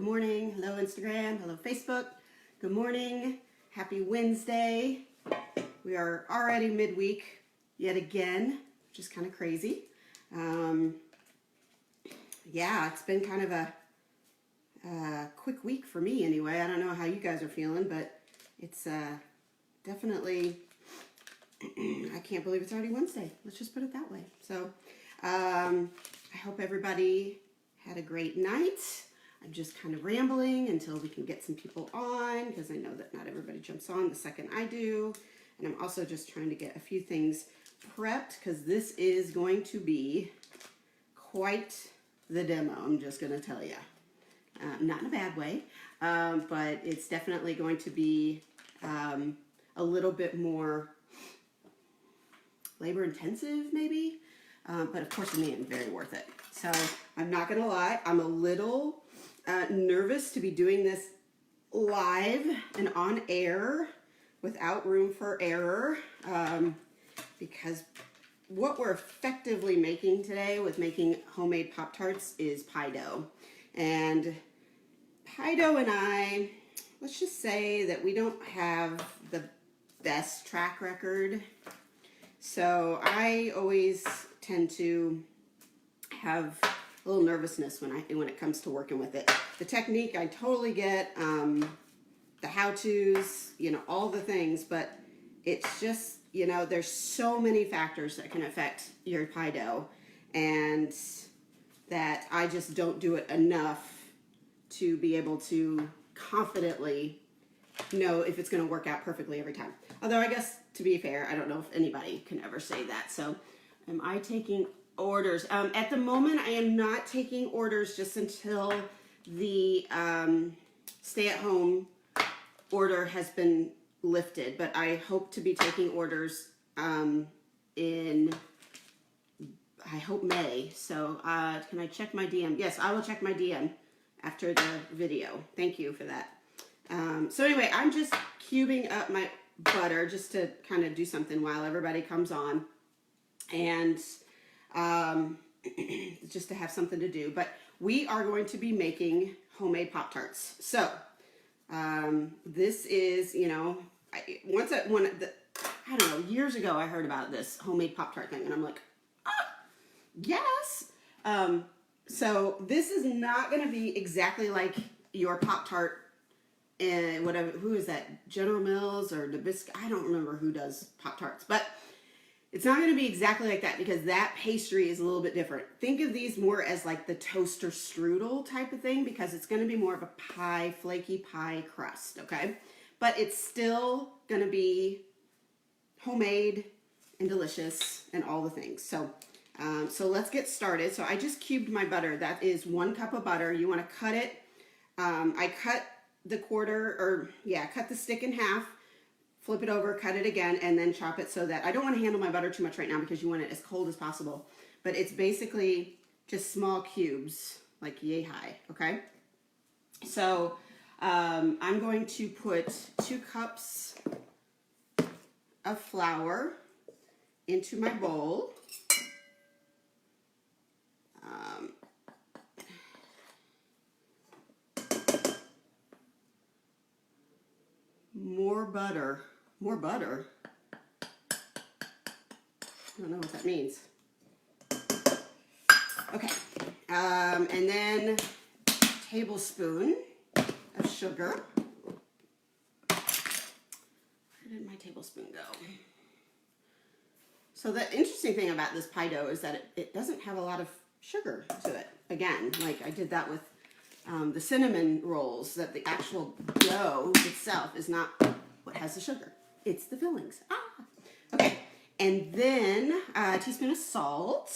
morning. Hello Instagram, hello Facebook. Good morning. Happy Wednesday. We are already midweek yet again, which is kind of crazy. Yeah, it's been kind of a quick week for me anyway. I don't know how you guys are feeling, but it's definitely, I can't believe it's already Wednesday. Let's just put it that way. So I hope everybody had a great night. I'm just kind of rambling until we can get some people on, because I know that not everybody jumps on the second I do. And I'm also just trying to get a few things prepped, because this is going to be quite the demo, I'm just going to tell you. Not in a bad way, but it's definitely going to be a little bit more labor intensive maybe, but of course in the end very worth it. So I'm not gonna lie, I'm a little nervous to be doing this live and on air without room for error, because what we're effectively making today with making homemade Pop Tarts is pie dough. And pie dough and I, let's just say that we don't have the best track record. So I always tend to have a little nervousness when it comes to working with it. The technique I totally get, the how-tos, all the things, but it's just, there's so many factors that can affect your pie dough, and that I just don't do it enough to be able to confidently know if it's going to work out perfectly every time. Although I guess, to be fair, I don't know if anybody can ever say that. So am I taking orders? At the moment, I am not taking orders just until the stay-at-home order has been lifted. But I hope to be taking orders in, I hope, May. So can I check my DM? Yes, I will check my DM after the video. Thank you for that. So anyway, I'm just cubing up my butter just to kind of do something while everybody comes on, and just to have something to do. But we are going to be making homemade Pop Tarts. So this is, I don't know, years ago I heard about this homemade Pop Tart thing, and I'm like, yes. So this is not going to be exactly like your Pop Tart and whatever, who is that? General Mills or Nabisco? I don't remember who does Pop Tarts, but it's not going to be exactly like that, because that pastry is a little bit different. Think of these more as like the toaster strudel type of thing, because it's going to be more of a pie, flaky pie crust, okay? But it's still going to be homemade and delicious and all the things. So let's get started. So I just cubed my butter. That is 1 cup of butter. You want to cut it. I cut the cut the stick in half, flip it over, cut it again, and then chop it so that I don't want to handle my butter too much right now, because you want it as cold as possible. But it's basically just small cubes, like yay high, okay? So I'm going to put 2 cups of flour into my bowl. More butter. I don't know what that means. Okay, and then a tablespoon of sugar. Where did my tablespoon go? So the interesting thing about this pie dough is that it doesn't have a lot of sugar to it. Again, like I did that with the cinnamon rolls, that the actual dough itself is not what has the sugar. It's the fillings. Okay. And then a teaspoon of salt.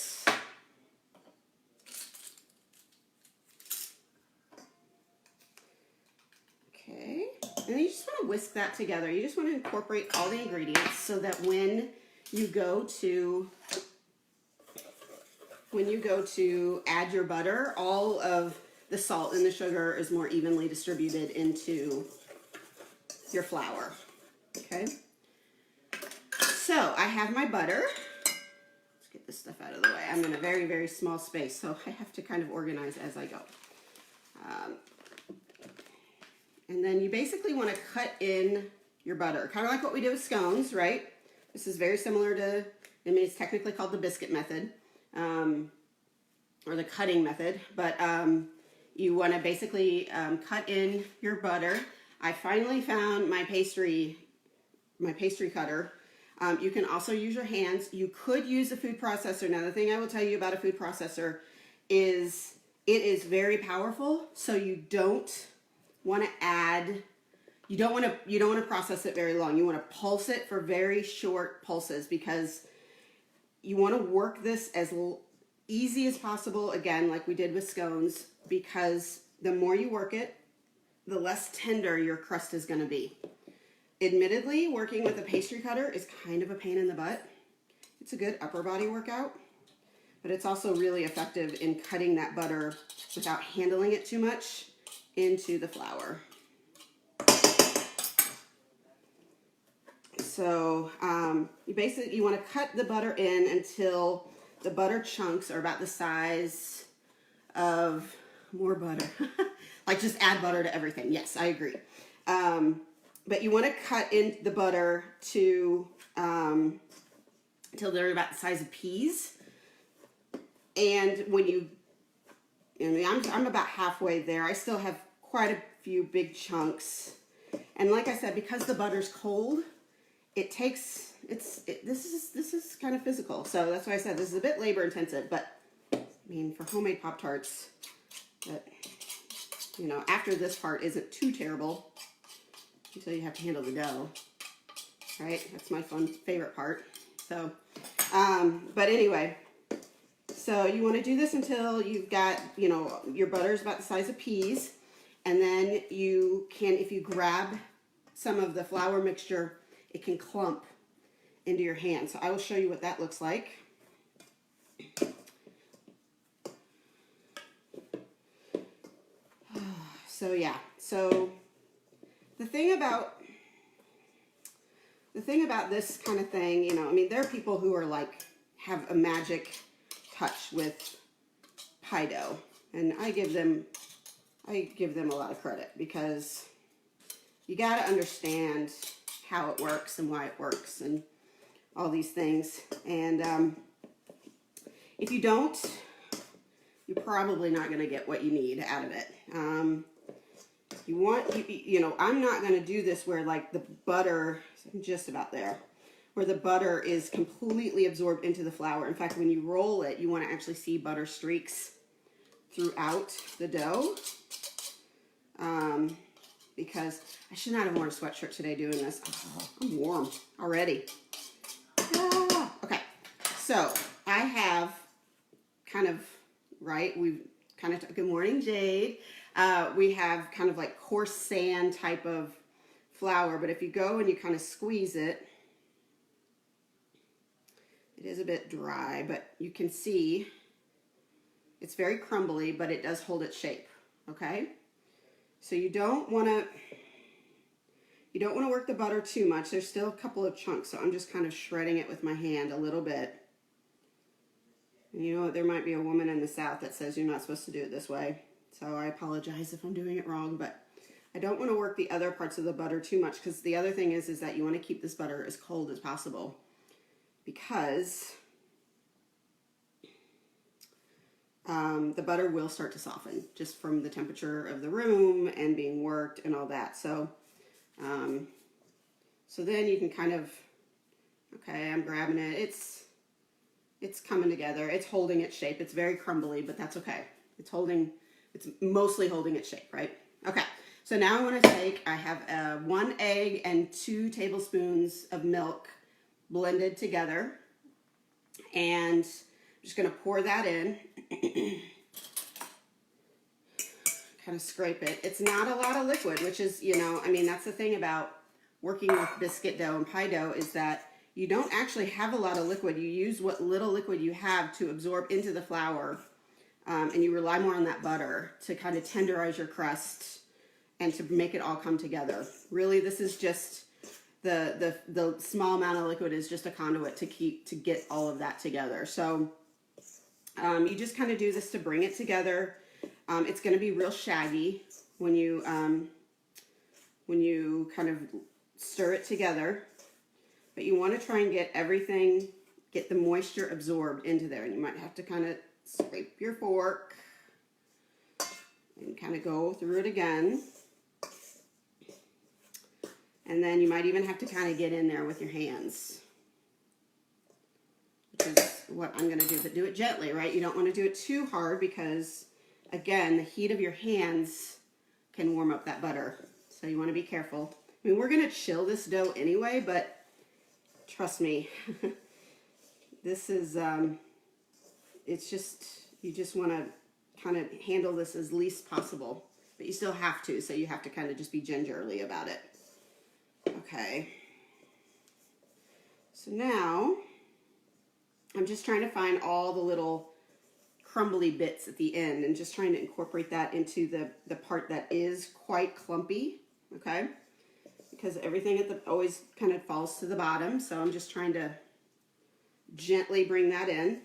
Okay. And then you just want to whisk that together. You just want to incorporate all the ingredients so that when you go to add your butter, all of the salt and the sugar is more evenly distributed into your flour. Okay. So I have my butter. Let's get this stuff out of the way. I'm in a very, very small space, so I have to kind of organize as I go. And then you basically want to cut in your butter, kind of like what we did with scones, right? This is very similar to, I mean, it's technically called the biscuit method, or the cutting method, but you want to basically cut in your butter. I finally found my pastry cutter. You can also use your hands. You could use a food processor. Now, the thing I will tell you about a food processor is it is very powerful, so you don't want to add, you don't want to process it very long. You want to pulse it for very short pulses, because you want to work this as easy as possible, again, like we did with scones, because the more you work it, the less tender your crust is going to be. Admittedly, working with a pastry cutter is kind of a pain in the butt. It's a good upper body workout, but it's also really effective in cutting that butter without handling it too much into the flour. So you want to cut the butter in until the butter chunks are about the size of more butter. Like, just add butter to everything. Yes, I agree. But you want to cut in the butter to until they're about the size of peas. And when I'm about halfway there. I still have quite a few big chunks. And like I said, because the butter's cold, it takes, this is kind of physical. So that's why I said this is a bit labor intensive, but I mean, for homemade Pop Tarts, but you know, after this part isn't too terrible until you have to handle the dough, right? That's my favorite part. So, but anyway, so you want to do this until you've got, you know, your butter's about the size of peas. And then you can, if you grab some of the flour mixture, it can clump into your hand. So I will show you what that looks like. So yeah, so the thing about this kind of thing, you know, I mean, there are people who are like, have a magic touch with pie dough, and I give them a lot of credit, because you got to understand how it works and why it works and all these things. And if you don't, you're probably not going to get what you need out of it. You know, I'm not going to do this where like the butter, just about there, where the butter is completely absorbed into the flour. In fact, when you roll it, you want to actually see butter streaks throughout the dough. Because I should not have worn a sweatshirt today doing this. Oh, I'm warm already. Ah, okay, so I have kind of, right, we've kind of, good morning, Jade. We have kind of like coarse sand type of flour, but if you go and you kind of squeeze it, it is a bit dry, but you can see it's very crumbly, but it does hold its shape, okay? So you don't want to work the butter too much. There's still a couple of chunks, so I'm just kind of shredding it with my hand a little bit. And you know what, there might be a woman in the South that says you're not supposed to do it this way. So I apologize if I'm doing it wrong, but I don't want to work the other parts of the butter too much, because the other thing is that you want to keep this butter as cold as possible, because the butter will start to soften just from the temperature of the room and being worked and all that. So, so then you can kind of, okay, I'm grabbing it. It's coming together. It's holding its shape. It's very crumbly, but that's okay. It's mostly holding its shape, right? Okay. So now I want to I have 1 egg and 2 tablespoons of milk blended together, and I'm just going to pour that in. Kind of scrape it. It's not a lot of liquid, which is, you know, I mean, that's the thing about working with biscuit dough and pie dough, is that you don't actually have a lot of liquid. You use what little liquid you have to absorb into the flour, and you rely more on that butter to kind of tenderize your crust and to make it all come together. Really, this is just the small amount of liquid is just a conduit to get all of that together. So you just kind of do this to bring it together. It's going to be real shaggy when you when you kind of stir it together. But you want to try and get everything, get the moisture absorbed into there. And you might have to kind of scrape your fork and kind of go through it again. And then you might even have to kind of get in there with your hands, which is what I'm going to do. But do it gently, right? You don't want to do it too hard because, again, the heat of your hands can warm up that butter. So you want to be careful. I mean, we're going to chill this dough anyway, but trust me, this is, it's just, you just want to kind of handle this as least possible. But you still have to, so you have to kind of just be gingerly about it. Okay. So now, I'm just trying to find all the little crumbly bits at the end and just trying to incorporate that into the part that is quite clumpy, okay? Because everything at the always kind of falls to the bottom, so I'm just trying to gently bring that in.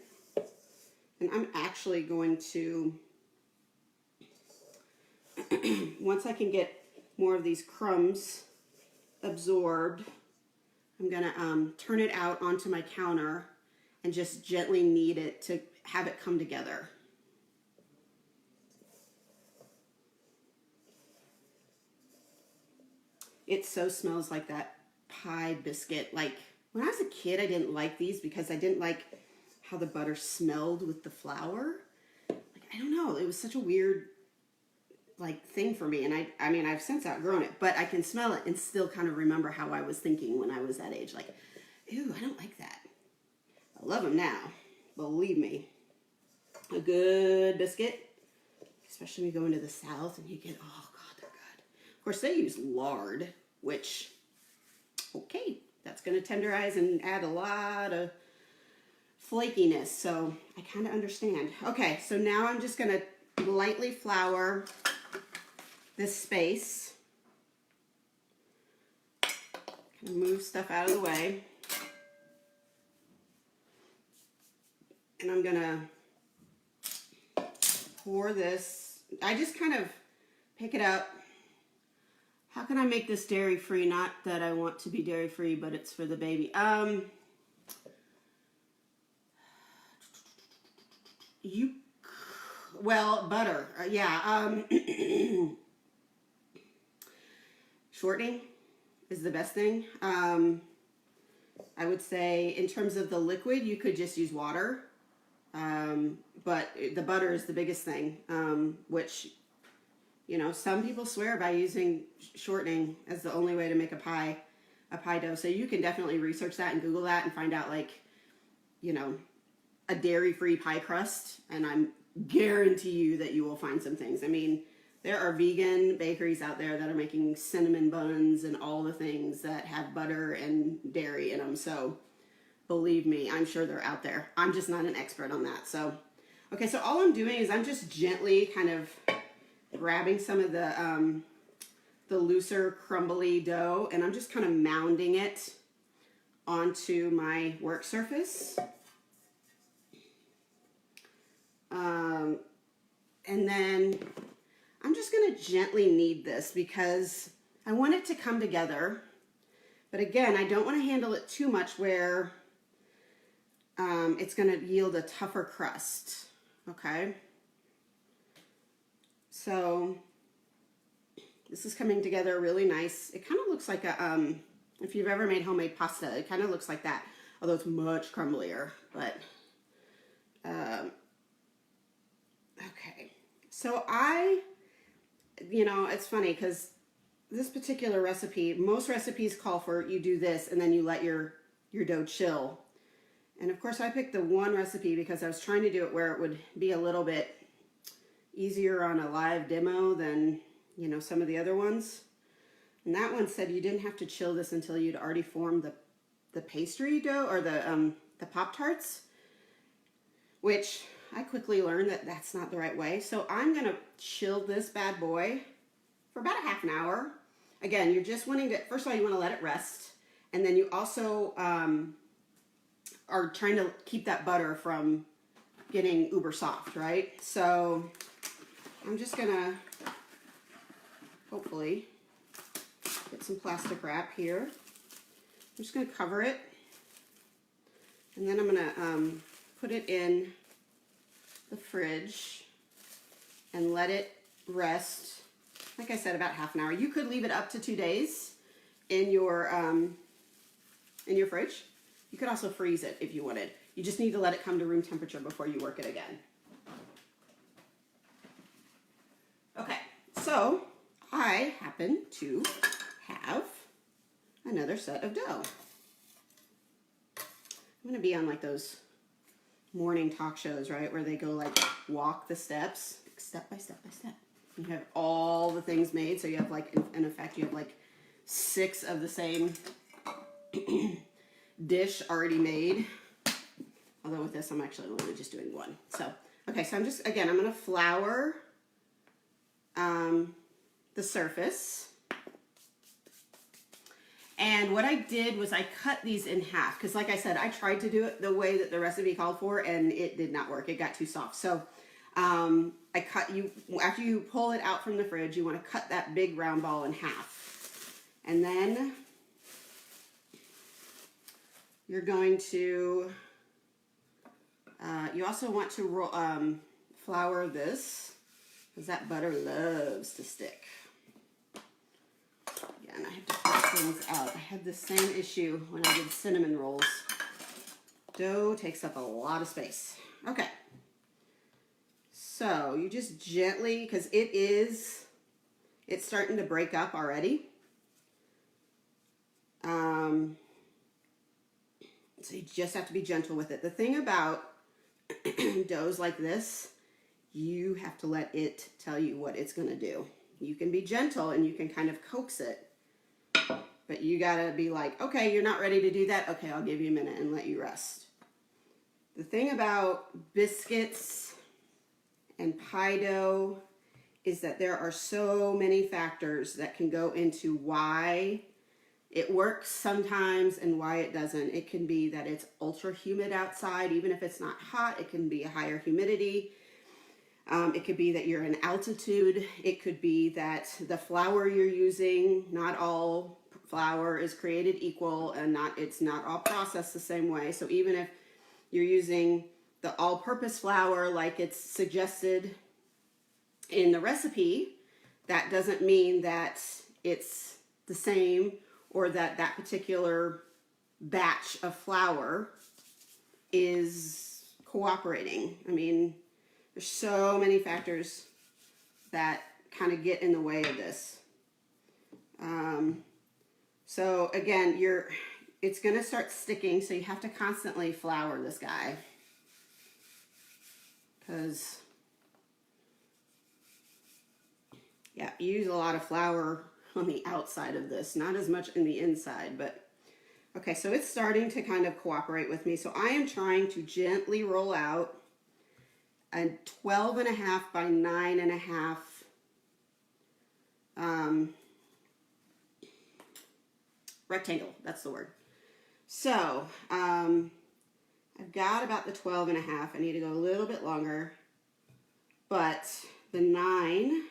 And I'm actually going to, once I can get more of these crumbs absorbed, I'm gonna turn it out onto my counter and just gently knead it to have it come together. It so smells like that pie biscuit. Like when I was a kid, I didn't like these because I didn't like how the butter smelled with the flour. Like, I don't know, it was such a weird like thing for me, and I mean I've since outgrown it, but I can smell it and still kind of remember how I was thinking when I was that age, like, ew, I don't like that. I love them now, believe me. A good biscuit, especially when you go into the South and you get, oh God, they're good. Of course, they use lard, which, okay, that's going to tenderize and add a lot of flakiness, so I kind of understand. Okay, so now I'm just going to lightly flour this space. Kind of move stuff out of the way. And I'm gonna pour this. I just kind of pick it up. How can I make this dairy free? Not that I want to be dairy free, but it's for the baby. Well, butter. Yeah. Shortening is the best thing. I would say in terms of the liquid, you could just use water. But the butter is the biggest thing, which, you know, some people swear by using shortening as the only way to make a pie dough. So you can definitely research that and Google that and find out, like, you know, a dairy-free pie crust, and I'm guarantee you that you will find some things. I mean, there are vegan bakeries out there that are making cinnamon buns and all the things that have butter and dairy in them. So believe me, I'm sure they're out there. I'm just not an expert on that. So, okay, so all I'm doing is I'm just gently kind of grabbing some of the looser, crumbly dough, and I'm just kind of mounding it onto my work surface. And then I'm just going to gently knead this because I want it to come together. But again, I don't want to handle it too much where it's going to yield a tougher crust. Okay. So this is coming together really nice. It kind of looks like a, if you've ever made homemade pasta, it kind of looks like that. Although it's much crumblier, but, okay. So you know, it's funny because this particular recipe, most recipes call for you do this and then you let your dough chill. And of course I picked the one recipe because I was trying to do it where it would be a little bit easier on a live demo than, you know, some of the other ones. And that one said you didn't have to chill this until you'd already formed the pastry dough or the Pop Tarts, which I quickly learned that that's not the right way. So I'm going to chill this bad boy for about a half an hour. Again, you're just wanting to, first of all, you want to let it rest. And then you also are trying to keep that butter from getting uber soft, right? So I'm just going to hopefully Get some plastic wrap here. I'm just going to cover it. And then I'm going to put it in the fridge and let it rest, like I said, about half an hour. You could leave it up to 2 days in your fridge. You could also freeze it if you wanted. You just need to let it come to room temperature before you work it again. Okay, so I happen to have another set of dough. I'm gonna be on like those morning talk shows, right, where they go like walk the steps, step by step by step. You have all the things made, so you have like, in effect, you have like 6 of the same dish already made. Although with this, I'm actually only just doing 1. So, okay, so I'm just, again, I'm gonna flour the surface. And what I did was I cut these in half, because like I said, I tried to do it the way that the recipe called for, and it did not work. It got too soft. So I cut you, after you pull it out from the fridge, you want to cut that big round ball in half. And then you're going to, you also want to roll, flour this, because that butter loves to stick. And I have to pull things out. I had the same issue when I did cinnamon rolls. Dough takes up a lot of space. Okay. So you just gently, because it's starting to break up already. So you just have to be gentle with it. The thing about doughs like this, you have to let it tell you what it's going to do. You can be gentle and you can kind of coax it. But you gotta be like, okay, you're not ready to do that? Okay, I'll give you a minute and let you rest. The thing about biscuits and pie dough is that there are so many factors that can go into why it works sometimes and why it doesn't. It can be that it's ultra humid outside, even if it's not hot. It can be a higher humidity. It could be that you're in altitude. It could be that the flour you're using, not all flour is created equal, and it's not all processed the same way. So even if you're using the all-purpose flour like it's suggested in the recipe, that doesn't mean that it's the same or that that particular batch of flour is cooperating. I mean, there's so many factors that kind of get in the way of this. So again, it's going to start sticking, so you have to constantly flour this guy. Because, yeah, you use a lot of flour on the outside of this, not as much in the inside, but okay, so it's starting to kind of cooperate with me. So I am trying to gently roll out a 12.5 by 9.5 rectangle. That's the word. So I've got about the 12.5. I need to go a little bit longer, but the 9,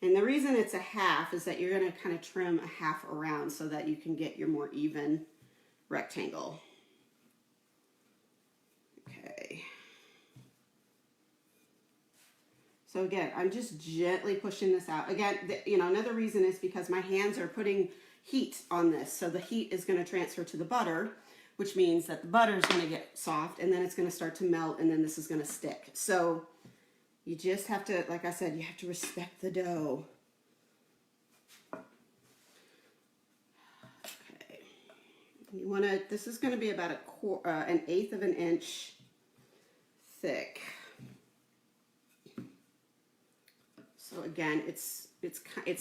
and the reason it's a half is that you're going to kind of trim a half around so that you can get your more even rectangle. Okay. So again, I'm just gently pushing this out. Again, another reason is because my hands are putting heat on this. So the heat is going to transfer to the butter, which means that the butter is going to get soft, and then it's going to start to melt, and then this is going to stick. So you just have to, like I said, you have to respect the dough. Okay. You want to, this is going to be about an 1/8 of an inch thick. So again, it's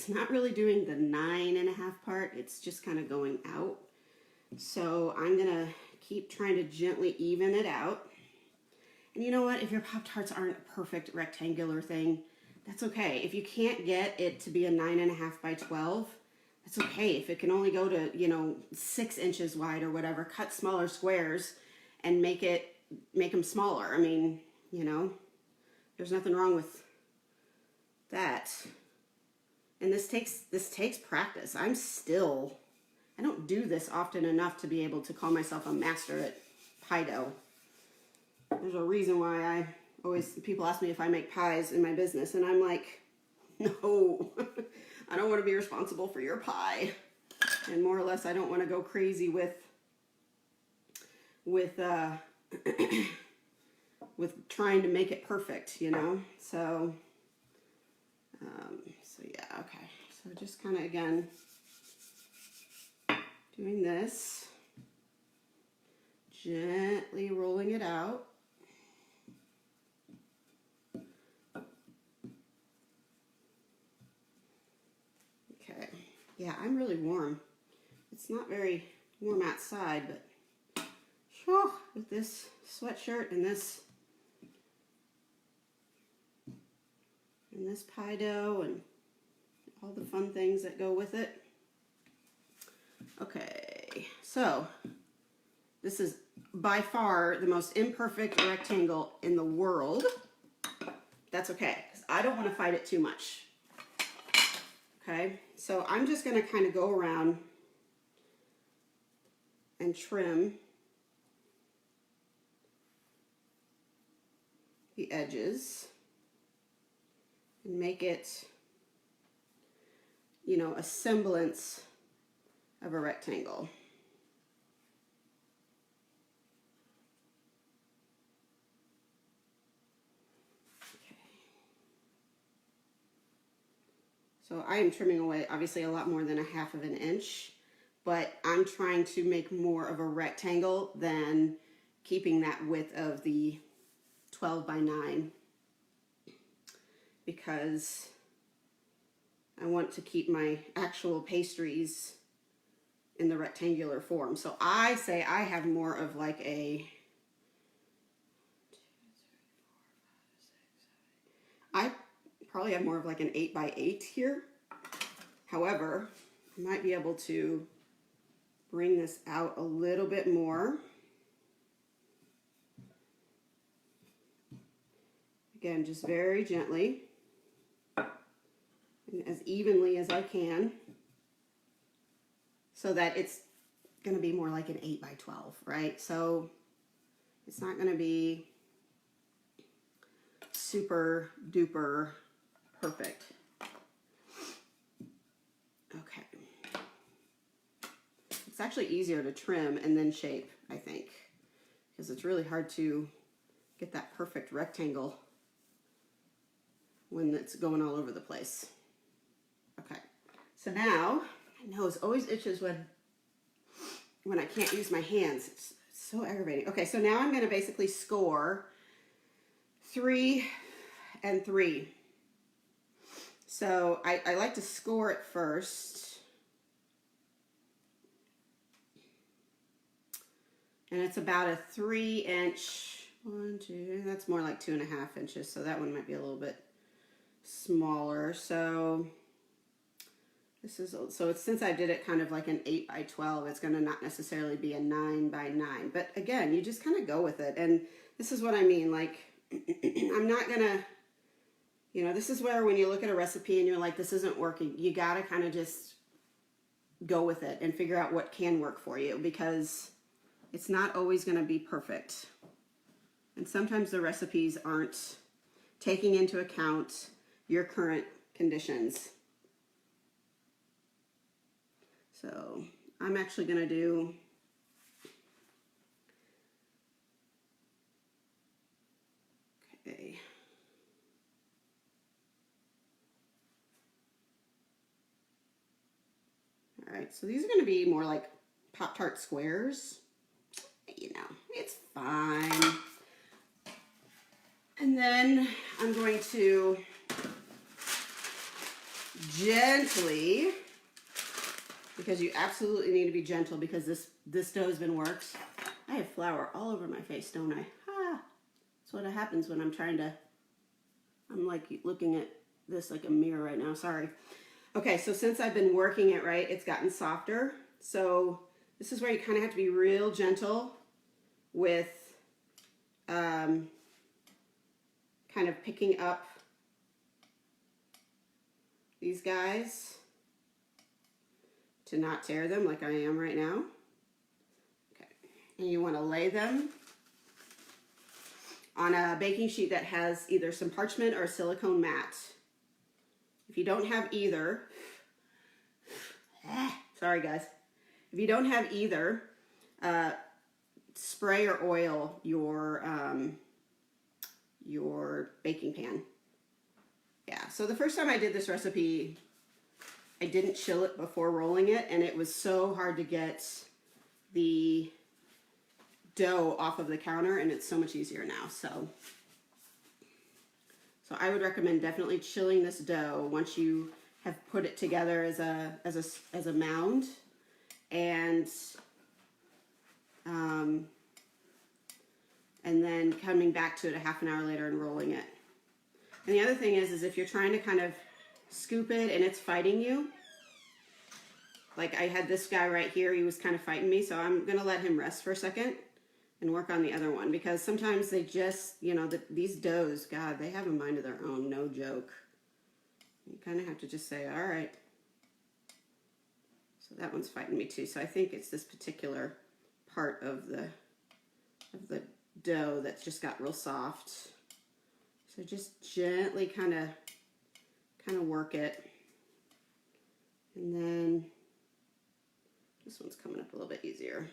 not really doing the 9.5 part. It's just kind of going out. So I'm gonna keep trying to gently even it out. And you know what? If your Pop Tarts aren't a perfect rectangular thing, that's okay. If you can't get it to be a 9.5 by 12, that's okay. If it can only go to 6 inches wide or whatever, cut smaller squares and make them smaller. I mean, there's nothing wrong with that. And this takes practice. I don't do this often enough to be able to call myself a master at pie dough. There's a reason why people ask me if I make pies in my business, and I'm like, no, I don't want to be responsible for your pie. And more or less, I don't want to go crazy with with trying to make it perfect, you know? So yeah, okay. So just kind of, again, doing this, gently rolling it out. Okay, yeah, I'm really warm. It's not very warm outside, but whew, with this sweatshirt and this pie dough and all the fun things that go with it. Okay, so this is by far the most imperfect rectangle in the world. That's okay, because I don't want to fight it too much. Okay, so I'm just going to kind of go around and trim the edges and make it, you know, a semblance of a rectangle. Okay. So I am trimming away obviously a lot more than 1/2 of an inch, but I'm trying to make more of a rectangle than keeping that width of the 12 by 9, because I want to keep my actual pastries in the rectangular form. So I say I have more of like I probably have more of like an 8 by 8 here. However, I might be able to bring this out a little bit more. Again, just very gently and as evenly as I can, so that it's going to be more like an 8 by 12, right? So it's not going to be super duper perfect. Okay. It's actually easier to trim and then shape, I think, because it's really hard to get that perfect rectangle when it's going all over the place. Okay, so now my nose always itches when I can't use my hands. It's so aggravating. Okay, so now I'm going to basically score 3 and 3. So I like to score it first. And it's about a 3-inch, 1, 2, that's more like 2.5 inches. So that one might be a little bit smaller. So this is, so it's, since I did it kind of like an 8 by 12, it's going to not necessarily be a 9 by 9. But again, you just kind of go with it. And this is what I mean. Like, I'm not going to, you know, this is where when you look at a recipe and you're like, this isn't working, you got to kind of just go with it and figure out what can work for you, because it's not always going to be perfect. And sometimes the recipes aren't taking into account your current conditions. So I'm actually going to do okay. All right, so these are going to be more like Pop Tart squares. You know, it's fine. And then I'm going to gently, because you absolutely need to be gentle, because this dough has been worked. I have flour all over my face, don't I? Ah, that's what happens when I'm trying to, I'm like looking at this like a mirror right now, sorry. Okay, so since I've been working it, right, it's gotten softer. So this is where you kind of have to be real gentle with kind of picking up these guys to not tear them like I am right now. Okay. And you want to lay them on a baking sheet that has either some parchment or a silicone mat. If you don't have either, sorry guys, if you don't have either, spray or oil your baking pan. Yeah, so the first time I did this recipe, I didn't chill it before rolling it, and it was so hard to get the dough off of the counter, and it's so much easier now. So I would recommend definitely chilling this dough once you have put it together as a mound, and then coming back to it a half an hour later and rolling it. And the other thing is if you're trying to kind of scoop it and it's fighting you, like I had this guy right here, he was kind of fighting me, so I'm gonna let him rest for a second and work on the other one, because sometimes they just, you know, these doughs, God, they have a mind of their own, no joke. You kind of have to just say, all right. So that one's fighting me too. So I think it's this particular part of the dough that's just got real soft. So just gently kind of work it. And then this one's coming up a little bit easier.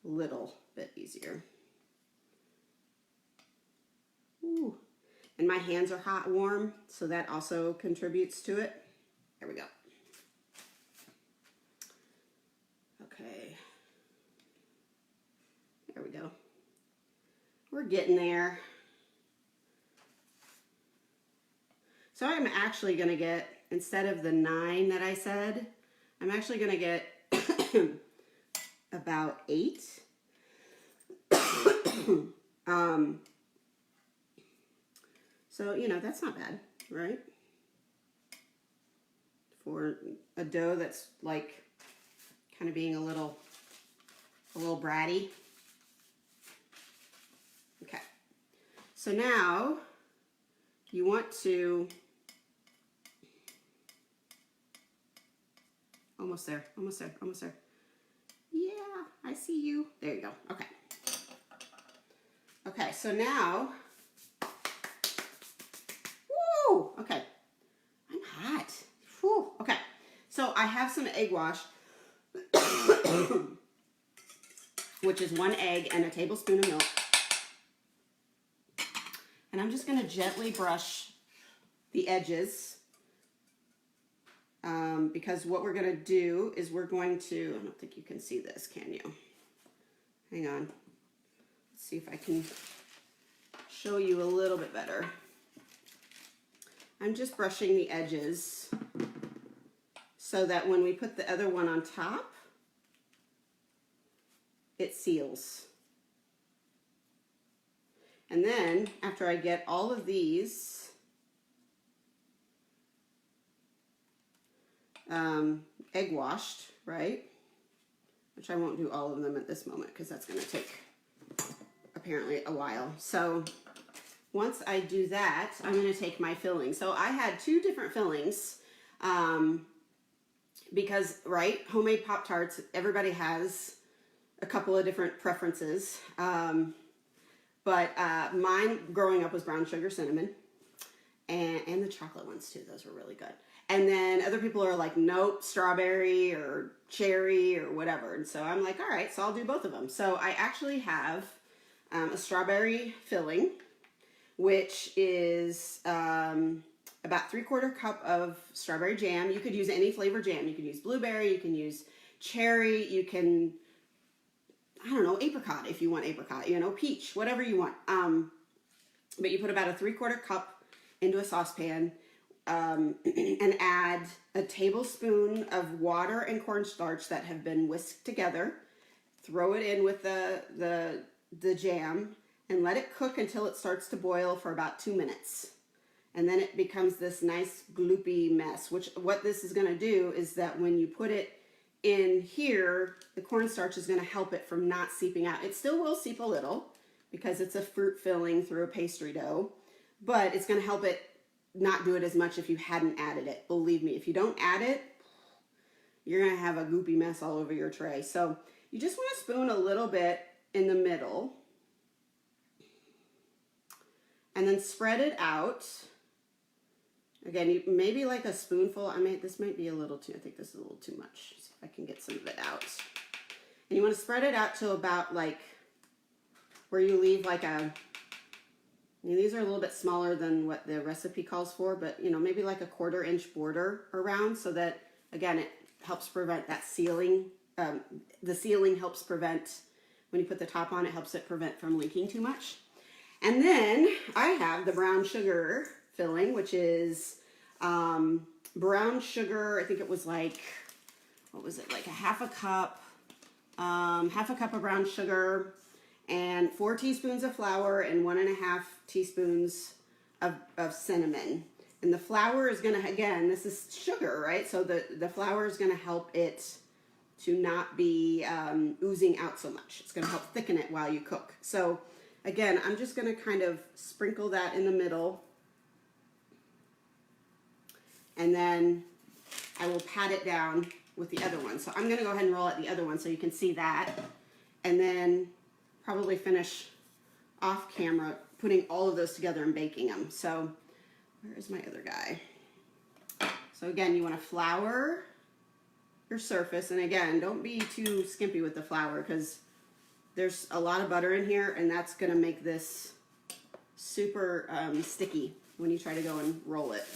Little bit easier. Ooh. And my hands are hot warm, so that also contributes to it. There we go. Okay. There we go. We're getting there. So I'm actually going to get, instead of the 9 that I said, I'm actually going to get about 8. So, you know, that's not bad, right? For a dough that's like kind of being a little bratty. Okay. So now you want to, almost there. Yeah, I see you. There you go. Okay. Okay, so now, woo, okay, I'm hot. Whew. Okay, so I have some egg wash, which is 1 egg and a tablespoon of milk. And I'm just going to gently brush the edges, because what we're going to do is we're going to, I don't think you can see this, can you? Hang on. Let's see if I can show you a little bit better. I'm just brushing the edges so that when we put the other one on top, it seals. And then after I get all of these egg washed, right? Which I won't do all of them at this moment because that's going to take apparently a while. So once I do that, I'm going to take my filling. So I had 2 different fillings because, right, homemade Pop Tarts, everybody has a couple of different preferences. But mine growing up was brown sugar cinnamon, and the chocolate ones too. Those were really good. And then other people are like, nope, strawberry or cherry or whatever. And so I'm like, all right, so I'll do both of them. So I actually have a strawberry filling, which is about 3/4 cup of strawberry jam. You could use any flavor jam. You can use blueberry, you can use cherry, you can, I don't know, apricot if you want apricot, you know, peach, whatever you want. But you put about a 3/4 cup into a saucepan, and add a tablespoon of water and cornstarch that have been whisked together. Throw it in with the jam and let it cook until it starts to boil for about 2 minutes. And then it becomes this nice gloopy mess, which what this is going to do is that when you put it in here, the cornstarch is going to help it from not seeping out. It still will seep a little because it's a fruit filling through a pastry dough, but it's going to help it not do it as much if you hadn't added it. Believe me, if you don't add it, you're gonna have a goopy mess all over your tray. So you just wanna spoon a little bit in the middle and then spread it out. Again, you maybe like a spoonful. This might be a little too, I think this is a little too much. See if I can get some of it out. And you wanna spread it out to about like where you leave like these are a little bit smaller than what the recipe calls for, but maybe like a 1/4 inch border around so that, again, it helps prevent that sealing. The sealing helps prevent, when you put the top on, it helps it prevent from leaking too much. And then I have the brown sugar filling, which is brown sugar. I think it was like, what was it? Like a half a cup of brown sugar, and 4 teaspoons of flour and 1.5 teaspoons of cinnamon. And the flour is gonna, again, this is sugar, right? So the flour is gonna help it to not be oozing out so much. It's gonna help thicken it while you cook. So again, I'm just gonna kind of sprinkle that in the middle. And then I will pat it down with the other one. So I'm gonna go ahead and roll out the other one so you can see that. And then probably finish off camera putting all of those together and baking them. So where is my other guy? So again, you want to flour your surface, and again, don't be too skimpy with the flour because there's a lot of butter in here, and that's going to make this super sticky when you try to go and roll it.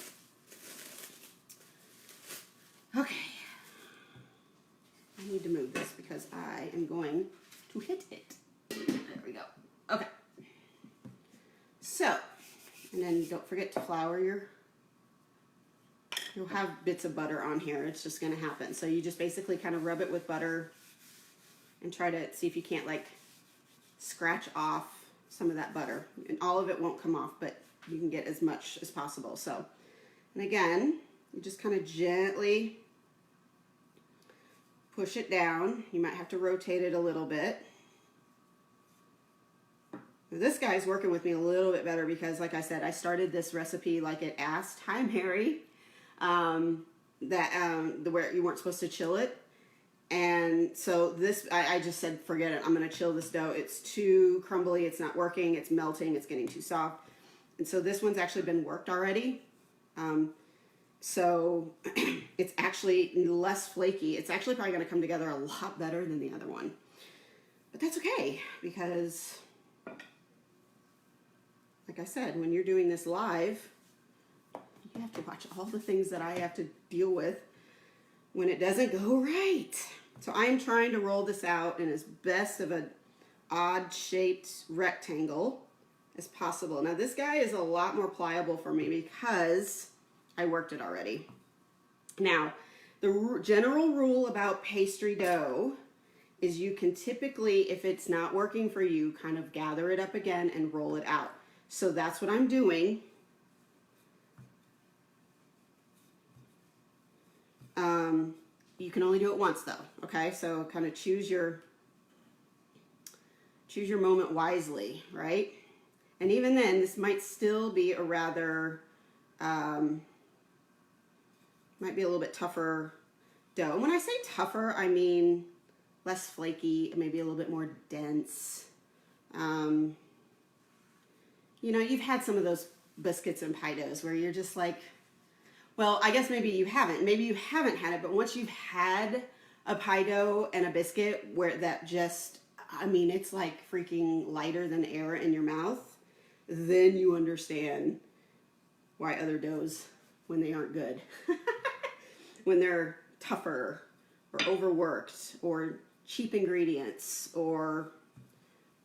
Okay, I need to move this because I am going to hit it. There we go. Okay. So, and then don't forget to flour you'll have bits of butter on here. It's just going to happen. So you just basically kind of rub it with butter and try to see if you can't like scratch off some of that butter. And all of it won't come off, but you can get as much as possible. So, and again, you just kind of gently push it down. You might have to rotate it a little bit. This guy's working with me a little bit better because, like I said, I started this recipe like it asked. Hi, Mary. Where you weren't supposed to chill it. And so this, I just said, forget it. I'm going to chill this dough. It's too crumbly. It's not working. It's melting. It's getting too soft. And so this one's actually been worked already. So it's actually less flaky. It's actually probably going to come together a lot better than the other one. But that's okay because, like I said, when you're doing this live, you have to watch all the things that I have to deal with when it doesn't go right. So I'm trying to roll this out in as best of an odd shaped rectangle as possible. Now this guy is a lot more pliable for me because I worked it already. Now, the general rule about pastry dough is you can typically, if it's not working for you, kind of gather it up again and roll it out. So that's what I'm doing. You can only do it once though, okay? So kind of choose your moment wisely, right? And even then, this might still be a rather, might be a little bit tougher dough. And when I say tougher, I mean less flaky, maybe a little bit more dense. You know, you've had some of those biscuits and pie doughs where you're just like, well, I guess maybe you haven't. Maybe you haven't had it, but once you've had a pie dough and a biscuit where that just, I mean, it's like freaking lighter than air in your mouth, then you understand why other doughs, when they aren't good, when they're tougher or overworked or cheap ingredients or,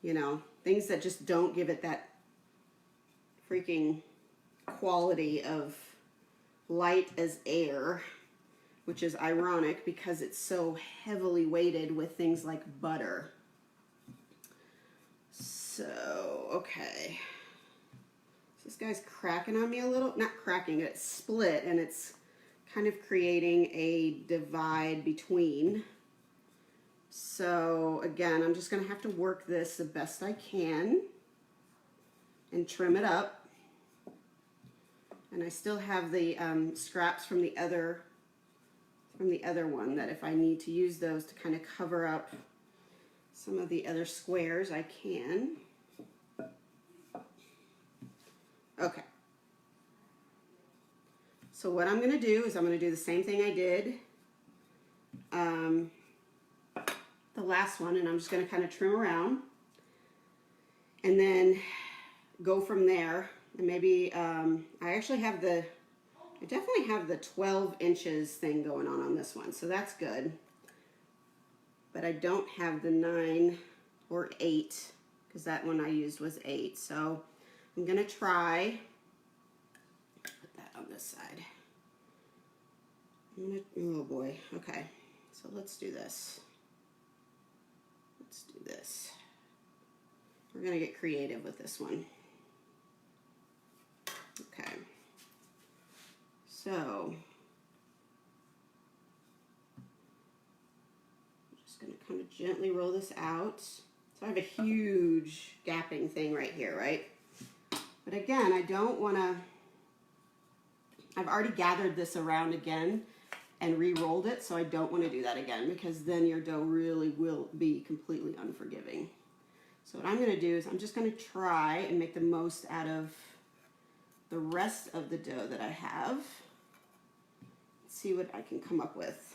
you know, things that just don't give it that freaking quality of light as air, which is ironic because it's so heavily weighted with things like butter. So, okay. So this guy's cracking on me a little. Not cracking, it's split, and it's kind of creating a divide between. So, again, I'm just going to have to work this the best I can and trim it up. And I still have the scraps from the other one, that if I need to use those to kind of cover up some of the other squares, I can. Okay. So what I'm going to do is I'm going to do the same thing I did the last one, and I'm just going to kind of trim around and then go from there. And maybe I definitely have the 12 inches thing going on this one, so that's good. But I don't have the 9 or 8, because that one I used was 8. So I'm going to try, put that on this side. Oh boy, okay. So let's do this. Let's do this. We're going to get creative with this one. Okay. So I'm just going to kind of gently roll this out. So I have a huge gapping thing right here, right? But again, I don't want to, I've already gathered this around again and re-rolled it, so I don't want to do that again, because then your dough really will be completely unforgiving. So what I'm going to do is I'm just going to try and make the most out of the rest of the dough that I have. Let's see what I can come up with.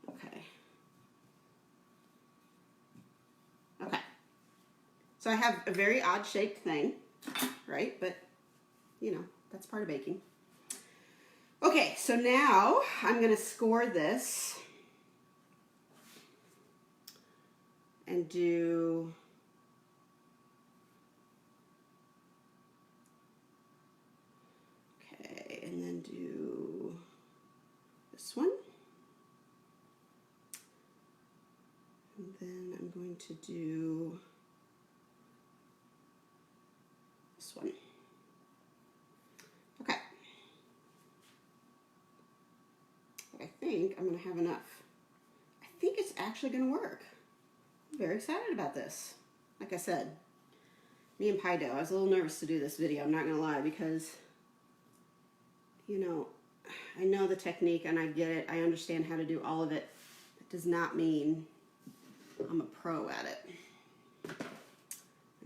Okay. Okay. So I have a very odd shaped thing, right? But, you know, that's part of baking. Okay, so now I'm going to score this and do and then do this one. And then I'm going to do this one. Okay. But I think I'm going to have enough. I think it's actually going to work. I'm very excited about this. Like I said, me and pie dough, I was a little nervous to do this video, I'm not going to lie, because you know, I know the technique and I get it. I understand how to do all of it. It does not mean I'm a pro at it.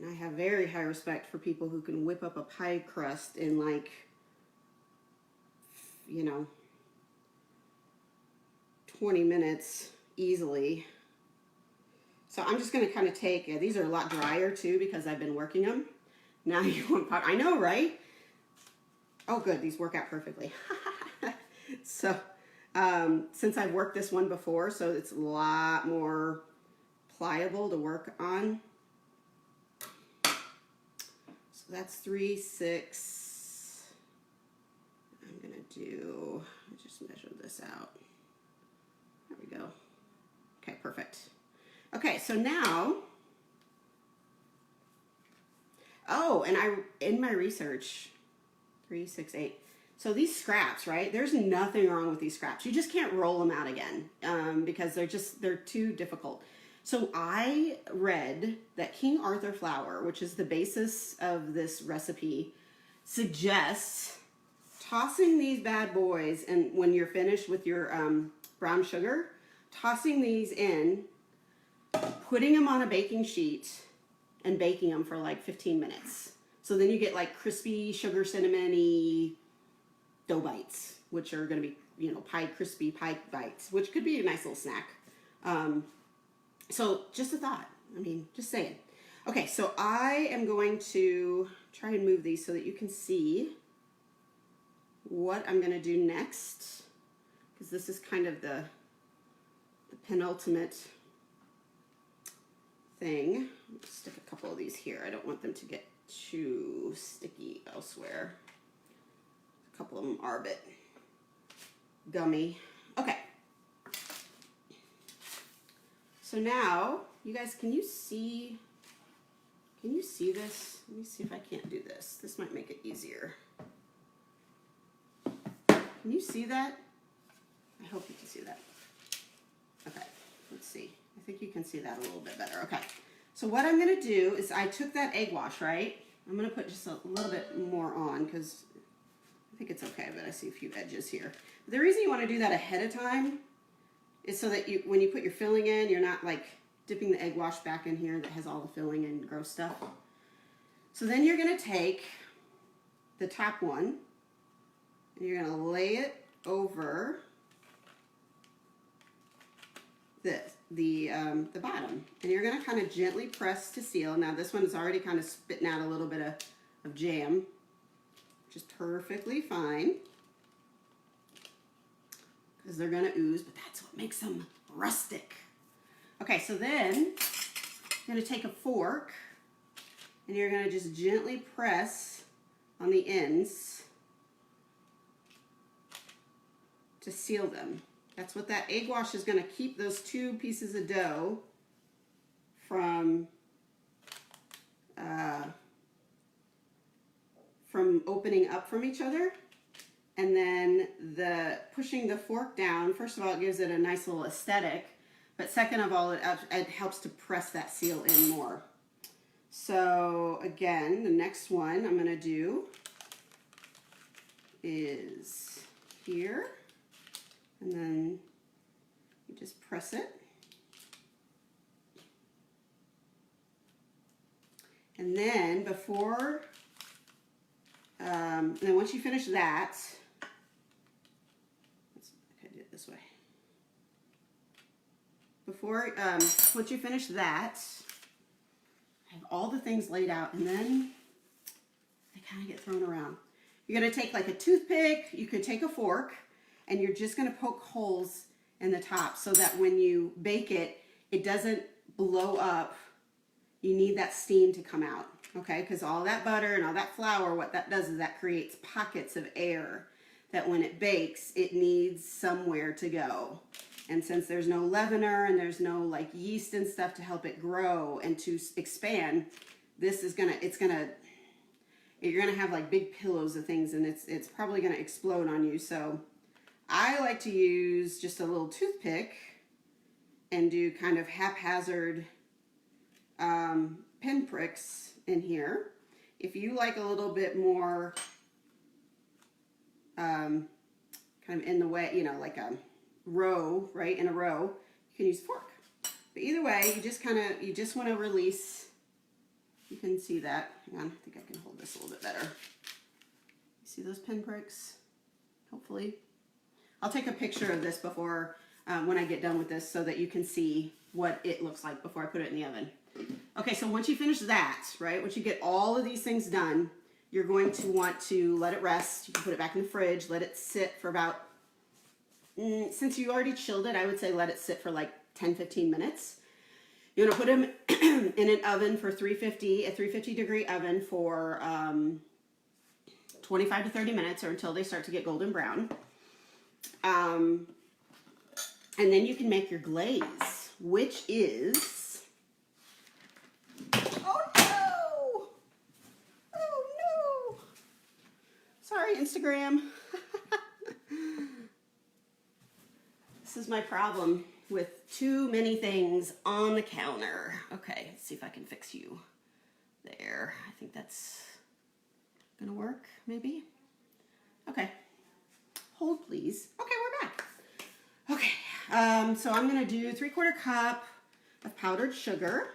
And I have very high respect for people who can whip up a pie crust in, like, you know, 20 minutes easily. So I'm just going to kind of take, these are a lot drier too because I've been working them. Now you want pie, I know, right? Oh good, these work out perfectly. So, since I've worked this one before, so it's a lot more pliable to work on. So that's 3, 6. I'm gonna do, I just measured this out. There we go. Okay, perfect. Okay, so now, oh, and in my research, 3, 6, 8. So these scraps, right? There's nothing wrong with these scraps. You just can't roll them out again because they're too difficult. So I read that King Arthur flour, which is the basis of this recipe, suggests tossing these bad boys, and when you're finished with your brown sugar, tossing these in, putting them on a baking sheet, and baking them for like 15 minutes. So then you get like crispy, sugar, cinnamon-y dough bites, which are going to be, you know, crispy pie bites, which could be a nice little snack. So just a thought. I mean, just saying. Okay, so I am going to try and move these so that you can see what I'm going to do next, because this is kind of the penultimate thing. I'll stick a couple of these here. I don't want them to get too sticky elsewhere. A couple of them are a bit gummy. Okay. So now, you guys, can you see this? Let me see if I can't do this. This might make it easier. Can you see that? I hope you can see that. Okay, let's see. I think you can see that a little bit better. Okay, so what I'm going to do is I took that egg wash, right? I'm going to put just a little bit more on because I think it's okay, but I see a few edges here. The reason you want to do that ahead of time is so that you, when you put your filling in, you're not like dipping the egg wash back in here that has all the filling and gross stuff. So then you're going to take the top one and you're going to lay it over the bottom, and you're going to kind of gently press to seal. Now this one is already kind of spitting out a little bit of jam, which is perfectly fine because they're going to ooze, but that's what makes them rustic. Okay, so then you're going to take a fork and you're going to just gently press on the ends to seal them. That's what that egg wash is going to keep those two pieces of dough from opening up from each other. And then pushing the fork down, first of all, it gives it a nice little aesthetic, but second of all, it helps to press that seal in more. So again, the next one I'm going to do is here. And then you just press it. And then and then once you finish that, I do it this way. Once you finish that, I have all the things laid out, and then they kind of get thrown around. You're going to take like a toothpick, you could take a fork, and you're just going to poke holes in the top so that when you bake it, it doesn't blow up. You need that steam to come out, okay? Because all that butter and all that flour, what that does is that creates pockets of air that when it bakes, it needs somewhere to go. And since there's no leavener and there's no like yeast and stuff to help it grow and to expand, you're gonna have like big pillows of things, and it's probably gonna explode on you. So I like to use just a little toothpick and do kind of haphazard pinpricks in here. If you like a little bit more kind of in the way, you know, like a row, right, in a row, you can use a fork. But either way, you just want to release. You can see that. Hang on, I think I can hold this a little bit better. You see those pinpricks? Hopefully. I'll take a picture of this before, when I get done with this, so that you can see what it looks like before I put it in the oven. Okay, so once you finish that, right, once you get all of these things done, you're going to want to let it rest. You can put it back in the fridge, let it sit for about, since you already chilled it, I would say let it sit for like 10-15 minutes. You want to put them in an oven for a 350 degree oven for 25 to 30 minutes, or until they start to get golden brown. And then you can make your glaze, which is, oh no! Oh no! Sorry, Instagram. This is my problem with too many things on the counter. Okay, let's see if I can fix you there. I think that's gonna work, maybe. Okay. Hold, please. Okay, we're back. Okay, so I'm gonna do 3/4 cup of powdered sugar.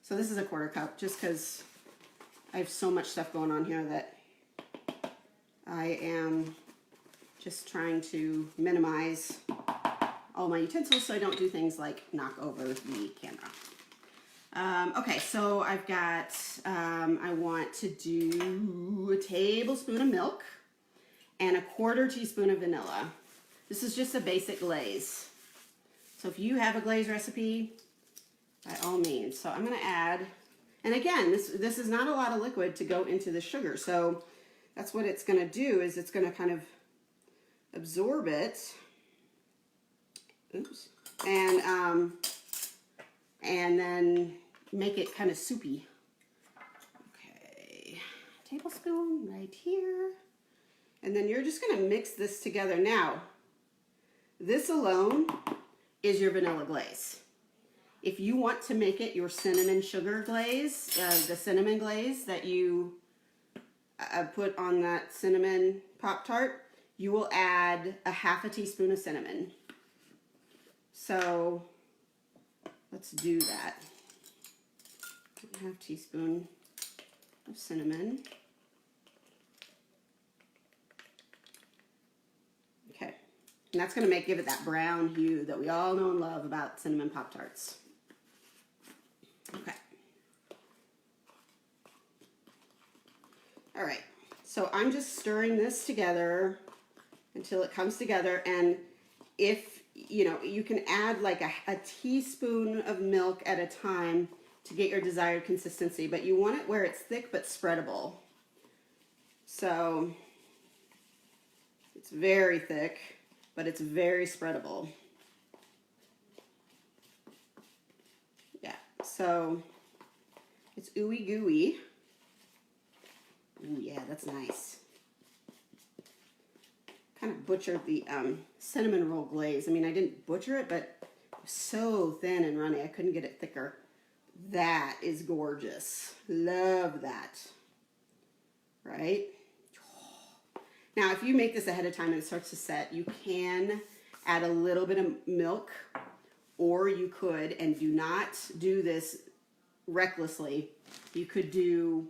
So this is a 1/4 cup, just because I have so much stuff going on here that I am just trying to minimize all my utensils so I don't do things like knock over the camera. Okay, so I've got, I want to do a tablespoon of milk and a 1/4 teaspoon of vanilla. This is just a basic glaze. So if you have a glaze recipe, by all means. So I'm going to add, and again, this is not a lot of liquid to go into the sugar. So that's what it's going to do, is it's going to kind of absorb it. Oops. And then make it kind of soupy. Okay, tablespoon right here. And then you're just gonna mix this together. Now, this alone is your vanilla glaze. If you want to make it your cinnamon sugar glaze, the cinnamon glaze that you put on that cinnamon Pop Tart, you will add a half a teaspoon of cinnamon. So let's do that. Half teaspoon of cinnamon. Okay, and that's going to give it that brown hue that we all know and love about cinnamon Pop Tarts. Okay. All right, so I'm just stirring this together until it comes together, and if, you know, you can add like a teaspoon of milk at a time to get your desired consistency, but you want it where it's thick but spreadable. So it's very thick, but it's very spreadable. Yeah, so it's ooey gooey. Ooh, yeah, that's nice. Kind of butchered the cinnamon roll glaze. I mean, I didn't butcher it, but it was so thin and runny, I couldn't get it thicker. That is gorgeous. Love that. Right? Now, if you make this ahead of time and it starts to set, you can add a little bit of milk, or you could, and do not do this recklessly, you could do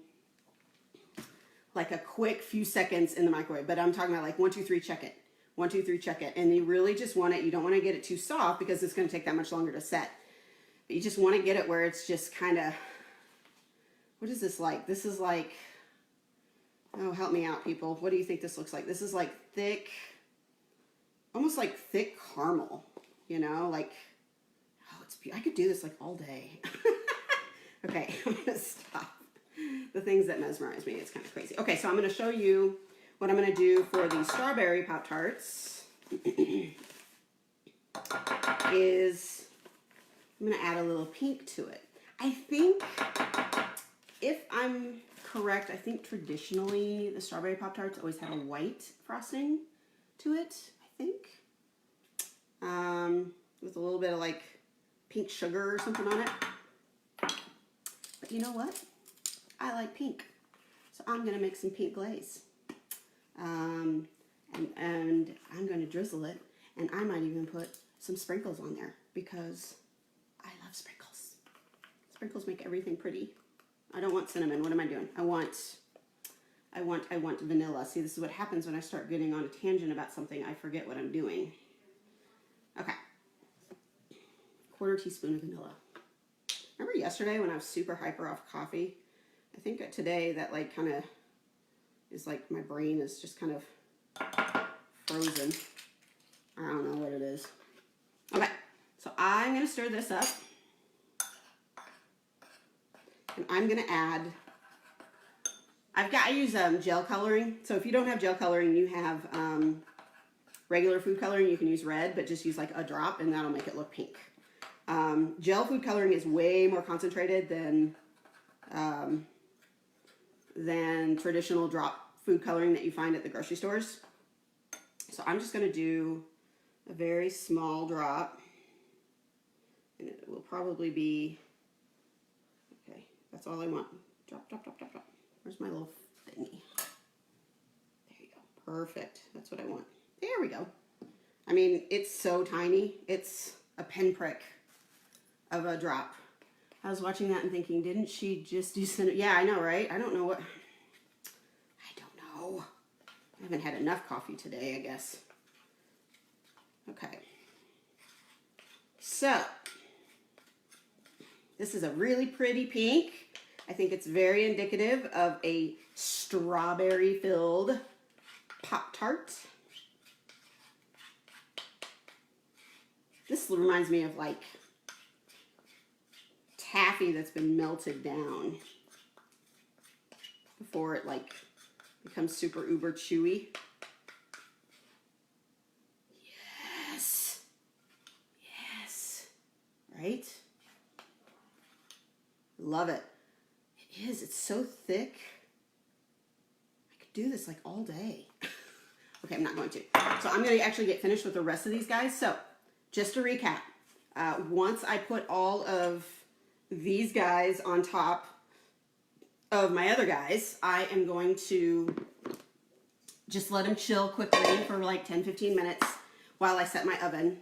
like a quick few seconds in the microwave, but I'm talking about like 1, 2, 3, check it. 1, 2, 3, check it. And you really just want it, you don't want to get it too soft because it's going to take that much longer to set. But you just want to get it where it's just kind of, what is this like? This is like, oh, help me out, people. What do you think this looks like? This is like thick, almost like thick caramel, you know, like, oh, it's beautiful. I could do this like all day. Okay, I'm going to stop. The things that mesmerize me, it's kind of crazy. Okay, so I'm going to show you what I'm going to do for the strawberry Pop Tarts. Is I'm going to add a little pink to it. I think, if I'm correct, I think traditionally the strawberry Pop Tarts always had a white frosting to it, I think. With a little bit of like pink sugar or something on it. But you know what? I like pink. So I'm going to make some pink glaze. And I'm going to drizzle it. And I might even put some sprinkles on there because I love sprinkles. Sprinkles make everything pretty. I don't want cinnamon. What am I doing? I want vanilla. See, this is what happens when I start getting on a tangent about something. I forget what I'm doing. Okay. 1/4 teaspoon of vanilla. Remember yesterday when I was super hyper off coffee? I think today that like kind of is like my brain is just kind of frozen. I don't know what it is. Okay, so I'm going to stir this up. And I'm going to add, I use gel coloring. So if you don't have gel coloring, you have regular food coloring, you can use red, but just use like a drop and that'll make it look pink. Gel food coloring is way more concentrated than traditional drop food coloring that you find at the grocery stores. So I'm just going to do a very small drop, and it will probably be, okay, that's all I want. Drop, drop, drop, drop, drop. Where's my little thingy? There you go. Perfect. That's what I want. There we go. I mean, it's so tiny. It's a pinprick of a drop. I was watching that and thinking, didn't she just do cinnamon? Yeah, I know, right? I don't know what. I don't know. I haven't had enough coffee today, I guess. Okay. So, this is a really pretty pink. I think it's very indicative of a strawberry-filled Pop Tart. This reminds me of like taffy that's been melted down before it like becomes super uber chewy. Yes. Yes. Right? Love it. It is. It's so thick. I could do this like all day. Okay, I'm not going to. So I'm going to actually get finished with the rest of these guys. So just to recap, Once I put all of these guys on top of my other guys, I am going to just let them chill quickly for like 10-15 minutes while I set my oven.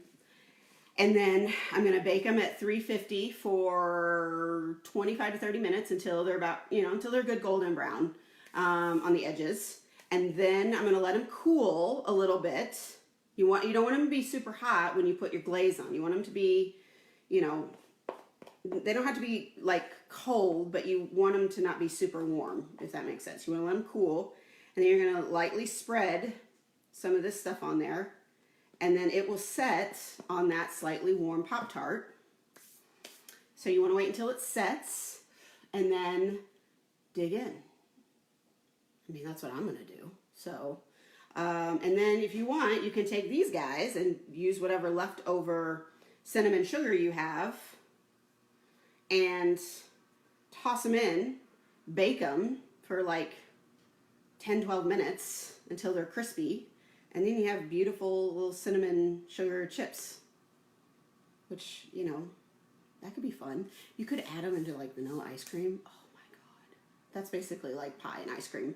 And then I'm going to bake them at 350 for 25 to 30 minutes until they're about, until they're good golden brown on the edges. And then I'm going to let them cool a little bit. You don't want them to be super hot when you put your glaze on. You want them to be, they don't have to be like cold, but you want them to not be super warm, if that makes sense. You want to let them cool. And then you're going to lightly spread some of this stuff on there. And then it will set on that slightly warm Pop Tart. So you want to wait until it sets and then dig in. I mean, that's what I'm going to do. So, and then if you want, you can take these guys and use whatever leftover cinnamon sugar you have and toss them in, bake them for like 10-12 minutes until they're crispy. And then you have beautiful little cinnamon sugar chips, which, that could be fun. You could add them into like vanilla ice cream. Oh my God. That's basically like pie and ice cream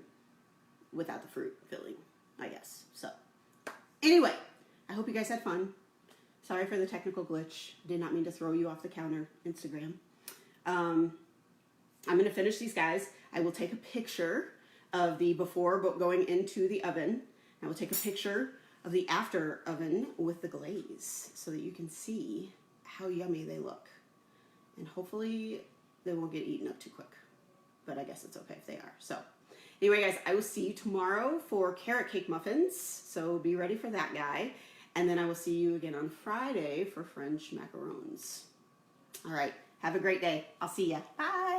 without the fruit filling, I guess. So anyway, I hope you guys had fun. Sorry for the technical glitch. Did not mean to throw you off the counter, Instagram. I'm going to finish these guys. I will take a picture of the before but going into the oven. I will take a picture of the after oven with the glaze so that you can see how yummy they look. And hopefully they won't get eaten up too quick. But I guess it's okay if they are. So anyway, guys, I will see you tomorrow for carrot cake muffins. So be ready for that guy. And then I will see you again on Friday for French macarons. All right. Have a great day. I'll see ya. Bye.